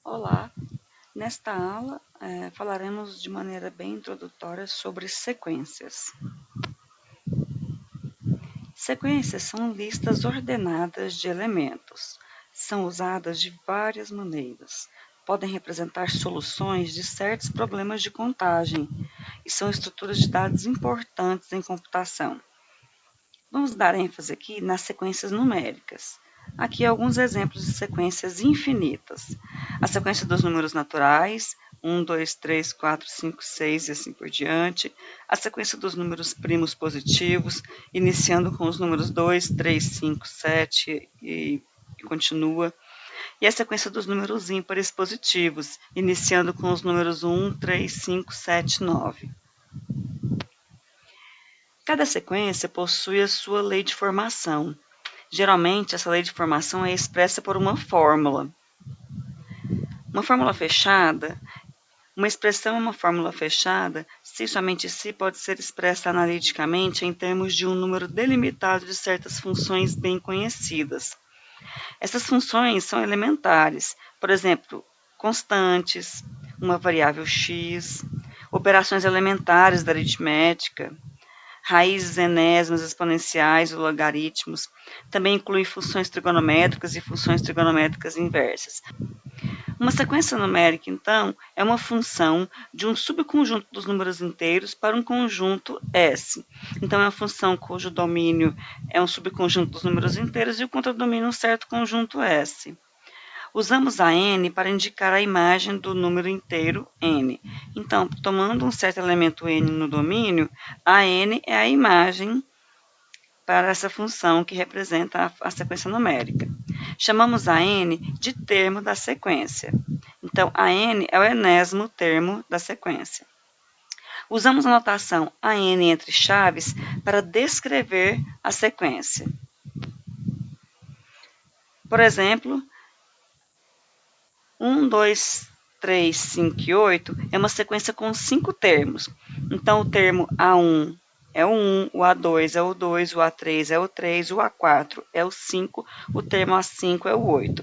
Olá, nesta aula falaremos de maneira bem introdutória sobre sequências. Sequências são listas ordenadas de elementos. São usadas de várias maneiras. Podem representar soluções de certos problemas de contagem e são estruturas de dados importantes em computação. Vamos dar ênfase aqui nas sequências numéricas. Aqui alguns exemplos de sequências infinitas. A sequência dos números naturais, 1, 2, 3, 4, 5, 6 e assim por diante. A sequência dos números primos positivos, iniciando com os números 2, 3, 5, 7 e continua. E a sequência dos números ímpares positivos, iniciando com os números 1, 3, 5, 7, 9. Cada sequência possui a sua lei de formação. Geralmente, essa lei de formação é expressa por uma fórmula. Uma fórmula fechada, uma expressão é uma fórmula fechada, se somente si pode ser expressa analiticamente em termos de um número delimitado de certas funções bem conhecidas. Essas funções são elementares, por exemplo, constantes, uma variável x, operações elementares da aritmética, raízes enésimas, exponenciais e logaritmos. Também inclui funções trigonométricas e funções trigonométricas inversas. Uma sequência numérica, então, é uma função de um subconjunto dos números inteiros para um conjunto S. Então, é uma função cujo domínio é um subconjunto dos números inteiros e o contradomínio um certo conjunto S. Usamos a n para indicar a imagem do número inteiro n. Então, tomando um certo elemento n no domínio, a n é a imagem para essa função que representa a sequência numérica. Chamamos a n de termo da sequência. Então, a n é o enésimo termo da sequência. Usamos a notação a n entre chaves para descrever a sequência. Por exemplo, 1, 2, 3, 5 e 8 é uma sequência com 5 termos. Então, o termo A1 é o 1, o A2 é o 2, o A3 é o 3, o A4 é o 5, o termo A5 é o 8.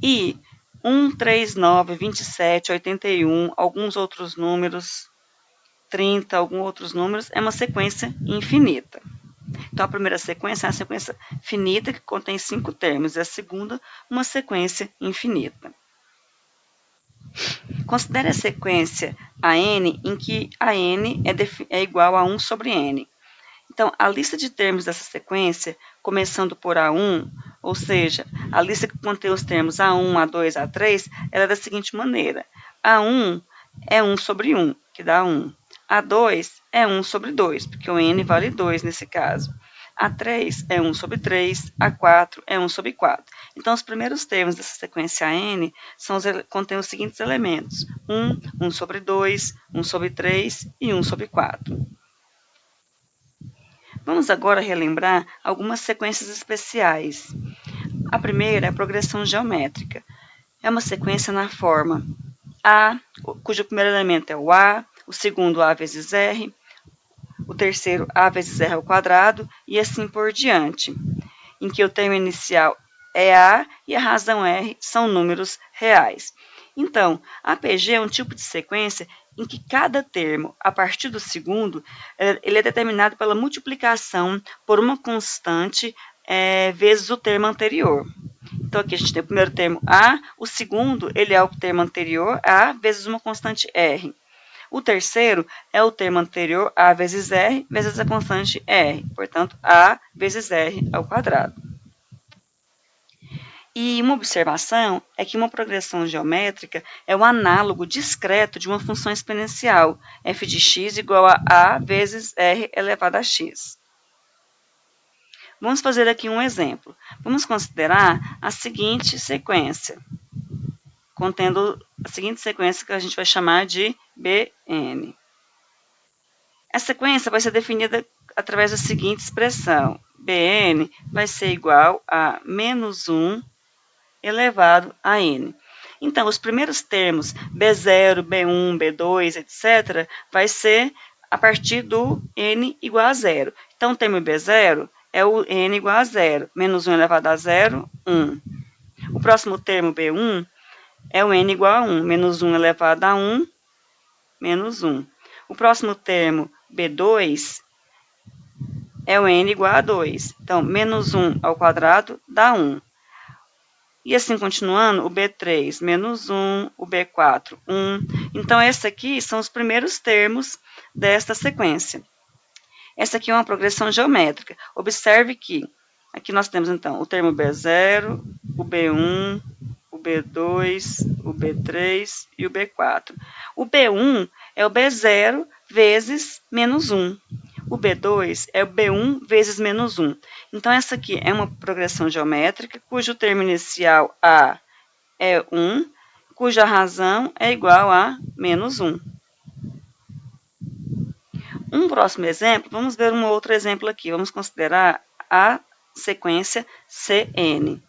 E 1, 3, 9, 27, 81, alguns outros números, 30, alguns outros números, é uma sequência infinita. Então, a primeira sequência é uma sequência finita que contém 5 termos, e a segunda, uma sequência infinita. Considere a sequência AN em que a n é igual a 1 sobre n. Então, a lista de termos dessa sequência, começando por A1, ou seja, a lista que contém os termos A1, A2, A3, ela é da seguinte maneira. A1 é 1 sobre 1, que dá 1. A2 é 1 sobre 2, porque o n vale 2 nesse caso. A3 é 1 sobre 3, A4 é 1 sobre 4. Então, os primeiros termos dessa sequência n contêm os seguintes elementos: 1 sobre 2, 1 sobre 3 e 1 sobre 4. Vamos agora relembrar algumas sequências especiais. A primeira é a progressão geométrica. É uma sequência na forma A, cujo primeiro elemento é o A, o segundo A vezes R, o terceiro A vezes R ao quadrado e assim por diante, em que o termo inicial é A e a razão R são números reais. Então, APG é um tipo de sequência em que cada termo, a partir do segundo, ele é determinado pela multiplicação por uma constante vezes o termo anterior. Então, aqui a gente tem o primeiro termo A, o segundo ele é o termo anterior, A, vezes uma constante R. O terceiro é o termo anterior, A vezes R, vezes a constante R. Portanto, A vezes R ao quadrado. E uma observação é que uma progressão geométrica é o análogo discreto de uma função exponencial, f de x igual a vezes r elevado a x. Vamos fazer aqui um exemplo. Vamos considerar a seguinte sequência, contendo a seguinte sequência que a gente vai chamar de Bn. Essa sequência vai ser definida através da seguinte expressão: Bn vai ser igual a menos 1 elevado a n. Então, os primeiros termos, B0, B1, B2, etc., vai ser a partir do n igual a zero. Então, o termo B0 é o n igual a zero. Menos 1 elevado a zero, 1. O próximo termo, B1, é o n igual a 1. Menos 1 elevado a 1, menos 1. O próximo termo, B2, é o n igual a 2. Então, menos 1 ao quadrado dá 1. E assim continuando, o B3, menos 1, o B4, 1. Então, esses aqui são os primeiros termos desta sequência. Essa aqui é uma progressão geométrica. Observe que aqui nós temos, então, o termo B0, o B1, o B2, o B3 e o B4. O B1 é o B0 vezes menos 1. O B2 é o B1 vezes menos 1. Então, essa aqui é uma progressão geométrica cujo termo inicial A é 1, cuja razão é igual a menos 1. Um próximo exemplo, vamos ver um outro exemplo aqui. Vamos considerar a sequência Cn.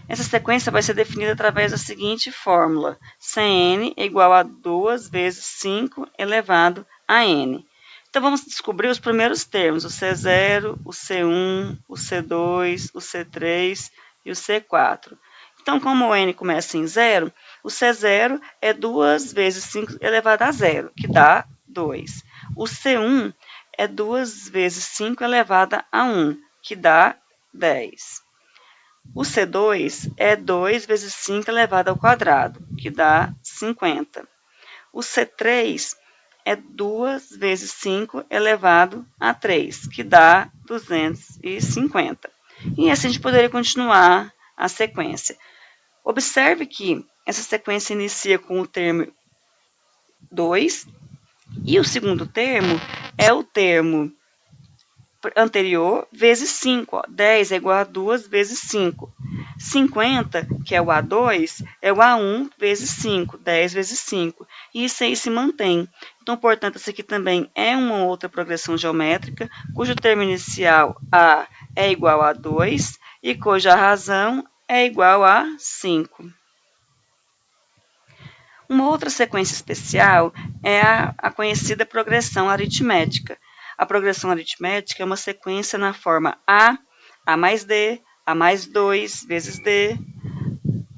Essa sequência vai ser definida através da seguinte fórmula. Cn é igual a 2 vezes 5 elevado a n. Então, vamos descobrir os primeiros termos, o C0, o C1, o C2, o C3 e o C4. Então, como o n começa em 0, o C0 é 2 vezes 5 elevado a 0, que dá 2. O C1 é 2 vezes 5 elevado a 1, que dá 10. O C2 é 2 vezes 5 elevado ao quadrado, que dá 50. O C3 é 2 vezes 5 elevado a 3, que dá 250. E assim a gente poderia continuar a sequência. Observe que essa sequência inicia com o termo 2, e o segundo termo é o termo anterior vezes 5. Ó. 10 é igual a 2 vezes 5. 50, que é o A2, é o A1 vezes 5, 10 vezes 5. E isso aí se mantém. Então, portanto, isso aqui também é uma outra progressão geométrica, cujo termo inicial A é igual a 2 e cuja razão é igual a 5. Uma outra sequência especial é a conhecida progressão aritmética. A progressão aritmética é uma sequência na forma A mais D, A mais 2 vezes D,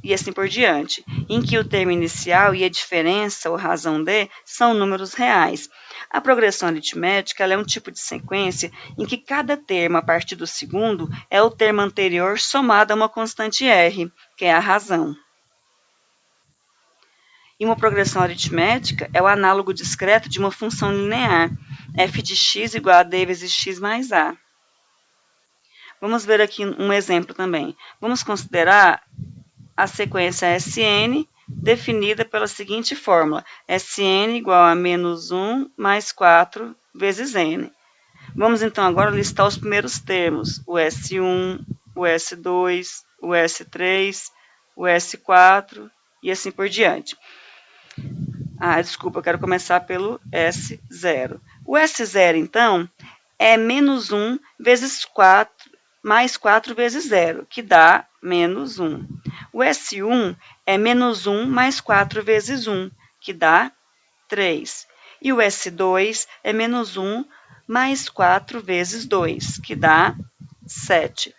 e assim por diante, em que o termo inicial e a diferença, ou razão D, são números reais. A progressão aritmética é um tipo de sequência em que cada termo a partir do segundo é o termo anterior somado a uma constante R, que é a razão. E uma progressão aritmética é o análogo discreto de uma função linear, f de x igual a d vezes x mais a. Vamos ver aqui um exemplo também. Vamos considerar a sequência Sn, definida pela seguinte fórmula. Sn igual a menos 1 mais 4 vezes n. Vamos então agora listar os primeiros termos, o S1, o S2, o S3, o S4 e assim por diante. Desculpa, eu quero começar pelo S0. O S0, então, é menos 1 vezes 4, mais 4 vezes 0, que dá menos 1. O S1 é menos 1 mais 4 vezes 1, que dá 3. E o S2 é menos 1 mais 4 vezes 2, que dá 7.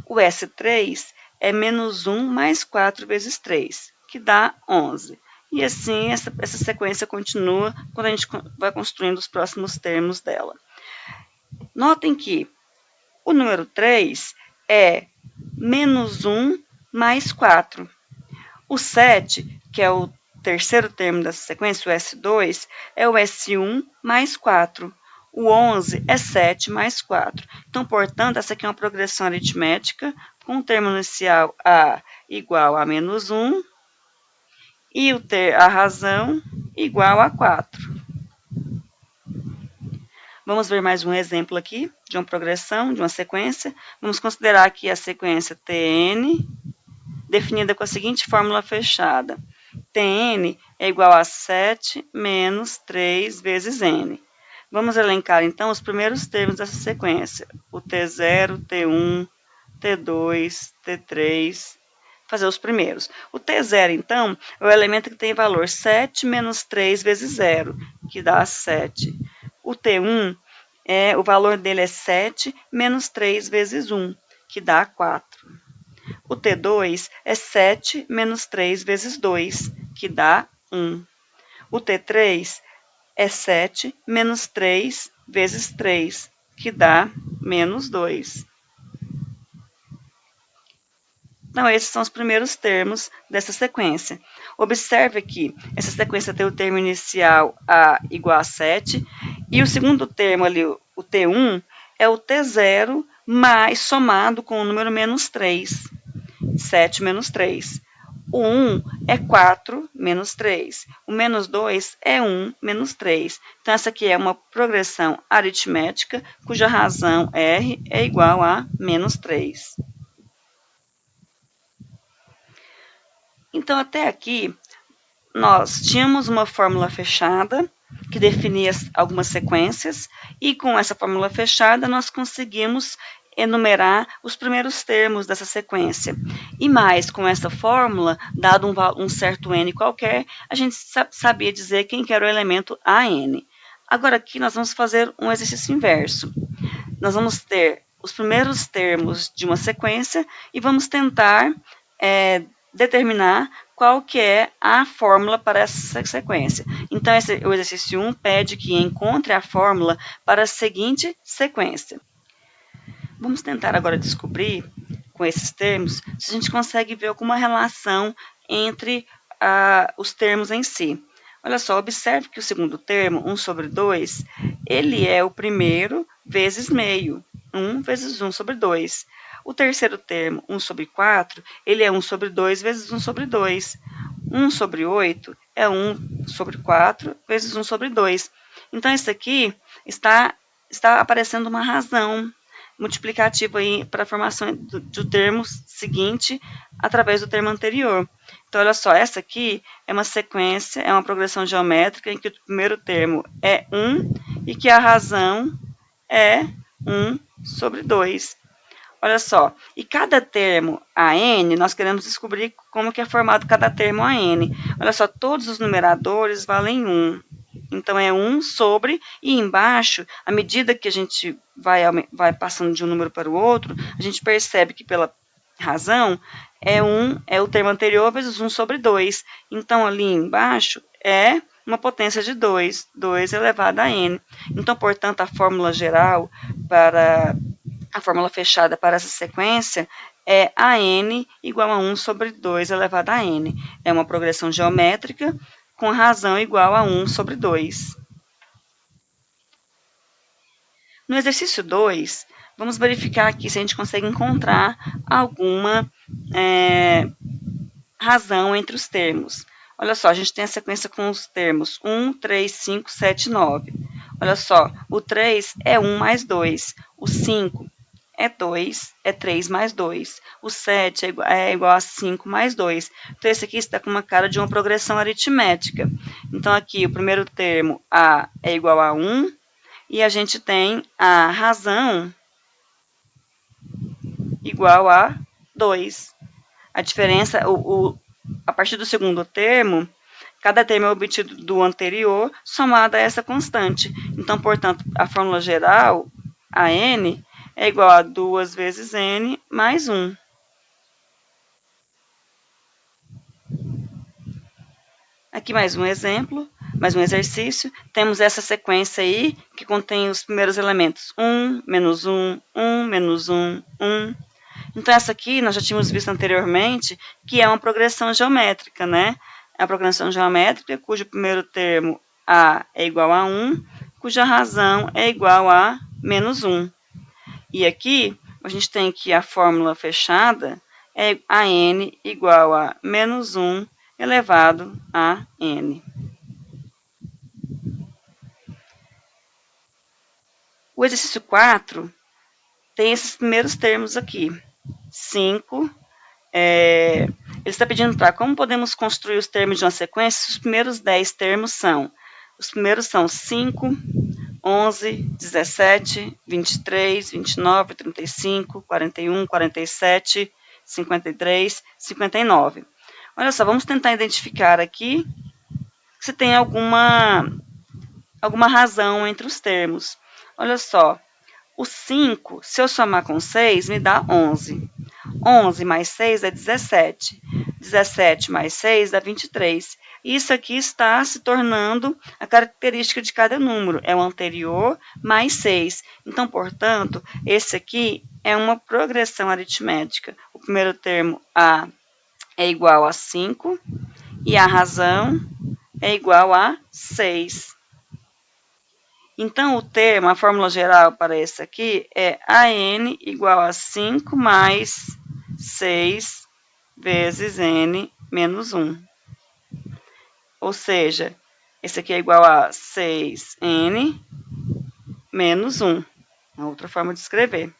O S3 é menos 1 mais 4 vezes 3, que dá 11. E assim, essa sequência continua quando a gente vai construindo os próximos termos dela. Notem que o número 3 é menos 1 mais 4. O 7, que é o terceiro termo dessa sequência, o S2, é o S1 mais 4. O 11 é 7 mais 4. Então, portanto, essa aqui é uma progressão aritmética com o termo inicial A igual a menos 1 e a razão igual a 4. Vamos ver mais um exemplo aqui de uma progressão, de uma sequência. Vamos considerar aqui a sequência Tn, definida com a seguinte fórmula fechada. Tn é igual a 7 menos 3 vezes n. Vamos elencar, então, os primeiros termos dessa sequência. O T0, T1, T2, T3, fazer os primeiros. O T0, então, é o elemento que tem valor 7 menos 3 vezes 0, que dá 7. O T1, o valor dele é 7 menos 3 vezes 1, que dá 4. O T2 é 7 menos 3 vezes 2, que dá 1. O T3 é 7 menos 3 vezes 3, que dá menos 2. Então, esses são os primeiros termos dessa sequência. Observe que essa sequência tem o termo inicial A igual a 7, e o segundo termo ali, o T1, é o T0 mais somado com o número menos 3. 7 menos 3. O 1 é 4 menos 3. O menos 2 é 1 menos 3. Então, essa aqui é uma progressão aritmética cuja razão R é igual a menos 3. Então, até aqui, nós tínhamos uma fórmula fechada que definia algumas sequências, e com essa fórmula fechada nós conseguimos enumerar os primeiros termos dessa sequência. E mais, com essa fórmula, dado um certo n qualquer, a gente sabia dizer quem que era o elemento AN. Agora aqui nós vamos fazer um exercício inverso. Nós vamos ter os primeiros termos de uma sequência e vamos tentar determinar qual que é a fórmula para essa sequência. Então, o exercício 1 pede que encontre a fórmula para a seguinte sequência. Vamos tentar agora descobrir, com esses termos, se a gente consegue ver alguma relação entre os termos em si. Olha só, observe que o segundo termo, 1 sobre 2, ele é o primeiro vezes meio. 1 vezes 1 sobre 2. O terceiro termo, 1 sobre 4, ele é 1 sobre 2 vezes 1 sobre 2. 1 sobre 8 é 1 sobre 4 vezes 1 sobre 2. Então, isso aqui está aparecendo uma razão multiplicativa aí para a formação do termo seguinte através do termo anterior. Então, olha só, essa aqui é uma sequência, é uma progressão geométrica em que o primeiro termo é 1 e que a razão é 1 sobre 2. Olha só, e cada termo AN, nós queremos descobrir como que é formado cada termo AN. Olha só, todos os numeradores valem 1. Então, é 1 sobre, e embaixo, à medida que a gente vai passando de um número para o outro, a gente percebe que pela razão é o termo anterior vezes 1 sobre 2. Então, ali embaixo é uma potência de 2, 2 elevado a n. Então, portanto, a fórmula geral para a fórmula fechada para essa sequência é AN igual a 1 sobre 2 elevado a n. É uma progressão geométrica com razão igual a 1 sobre 2. No exercício 2, vamos verificar aqui se a gente consegue encontrar alguma razão entre os termos. Olha só, a gente tem a sequência com os termos 1, 3, 5, 7, 9. Olha só, o 3 é 1 mais 2, o 5 é 2, é 3 mais 2. O 7 é igual a 5 mais 2. Então, esse aqui está com uma cara de uma progressão aritmética. Então, aqui, o primeiro termo, A, é igual a 1, e a gente tem a razão igual a 2. A diferença, a partir do segundo termo, cada termo é obtido do anterior, somado a essa constante. Então, portanto, a fórmula geral, a n, é igual a 2 vezes n mais 1. Aqui mais um exemplo, mais um exercício. Temos essa sequência aí, que contém os primeiros elementos 1, menos 1, 1, menos 1, 1. Então, essa aqui nós já tínhamos visto anteriormente, que é uma progressão geométrica, né? É uma progressão geométrica cujo primeiro termo, A, é igual a 1, cuja razão é igual a menos 1. E aqui, a gente tem que a fórmula fechada é a n igual a menos 1 elevado a n. O exercício 4 tem esses primeiros termos aqui. 5, ele está pedindo para como podemos construir os termos de uma sequência. Os primeiros 10 termos são, 5, 11, 17, 23, 29, 35, 41, 47, 53, 59. Olha só, vamos tentar identificar aqui se tem alguma razão entre os termos. Olha só, o 5, se eu somar com 6, me dá 11. 11 mais 6 é 17. 17 mais 6 dá 23. Isso aqui está se tornando a característica de cada número. É o anterior mais 6. Então, portanto, esse aqui é uma progressão aritmética. O primeiro termo, A, é igual a 5 e a razão é igual a 6. Então, o termo, a fórmula geral para esse aqui é AN igual a 5 mais 6 vezes N menos 1. Ou seja, esse aqui é igual a 6N menos 1. É outra forma de escrever.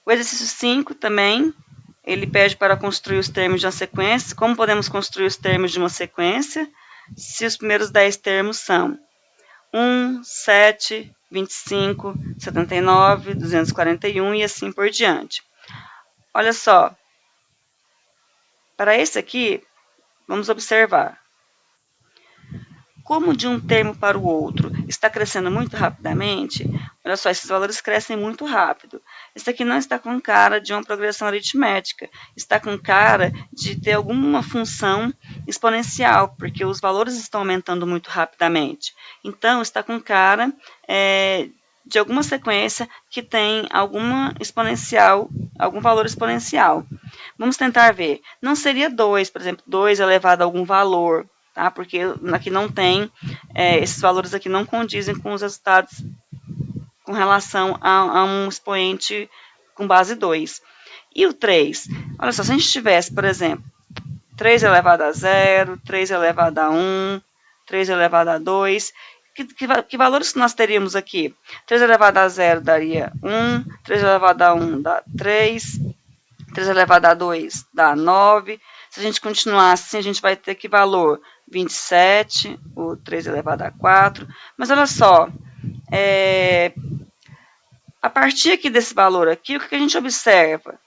O exercício 5 também, ele pede para construir os termos de uma sequência. Como podemos construir os termos de uma sequência? Se os primeiros 10 termos são 1, 7, 25, 79, 241 e assim por diante. Olha só, para esse aqui, vamos observar. Como de um termo para o outro está crescendo muito rapidamente, olha só, esses valores crescem muito rápido. Esse aqui não está com cara de uma progressão aritmética, está com cara de ter alguma função exponencial, porque os valores estão aumentando muito rapidamente. Então, está com cara de alguma sequência que tem alguma exponencial, algum valor exponencial. Vamos tentar ver. Não seria 2, por exemplo, 2 elevado a algum valor, tá? Porque aqui não tem, esses valores aqui não condizem com os resultados com relação a um expoente com base 2. E o 3? Olha só, se a gente tivesse, por exemplo, 3 elevado a 0, 3 elevado a 1, 3 elevado a 2, que valores nós teríamos aqui? 3 elevado a 0 daria 1, 3 elevado a 1 dá 3, 3 elevado a 2 dá 9. Se a gente continuar assim, a gente vai ter que valor 27, o 3 elevado a 4. Mas olha só, a partir aqui desse valor aqui, o que a gente observa?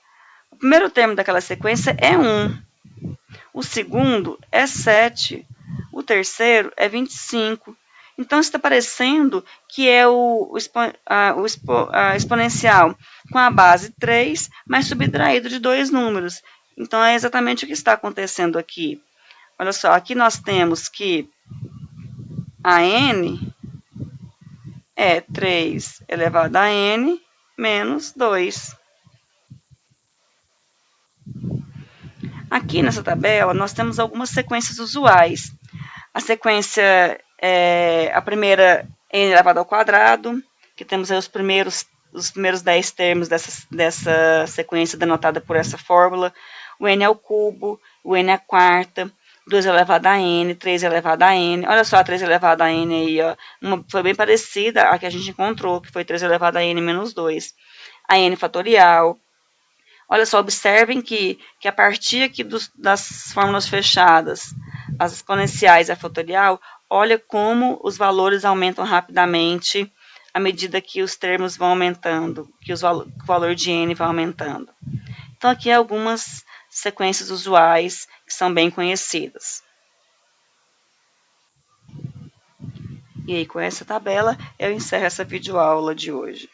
O primeiro termo daquela sequência é 1. O segundo é 7. O terceiro é 25. Então, está parecendo que é o exponencial com a base 3, mas subtraído de 2 números. Então, é exatamente o que está acontecendo aqui. Olha só, aqui nós temos que a n é 3 elevado a n menos 2. Aqui nessa tabela, nós temos algumas sequências usuais. A sequência, a primeira, n elevado ao quadrado, que temos aí os primeiros 10 termos dessa sequência denotada por essa fórmula. O n ao cubo, o n à quarta, 2 elevado a n, 3 elevado a n. Olha só a 3 elevado a n aí, ó. Foi bem parecida à que a gente encontrou, que foi 3 elevado a n menos 2. A n fatorial. Olha só, observem que a partir aqui das fórmulas fechadas, as exponenciais e a fatorial, olha como os valores aumentam rapidamente à medida que os termos vão aumentando, que o valor de n vai aumentando. Então, aqui algumas sequências usuais que são bem conhecidas. E aí, com essa tabela, eu encerro essa videoaula de hoje.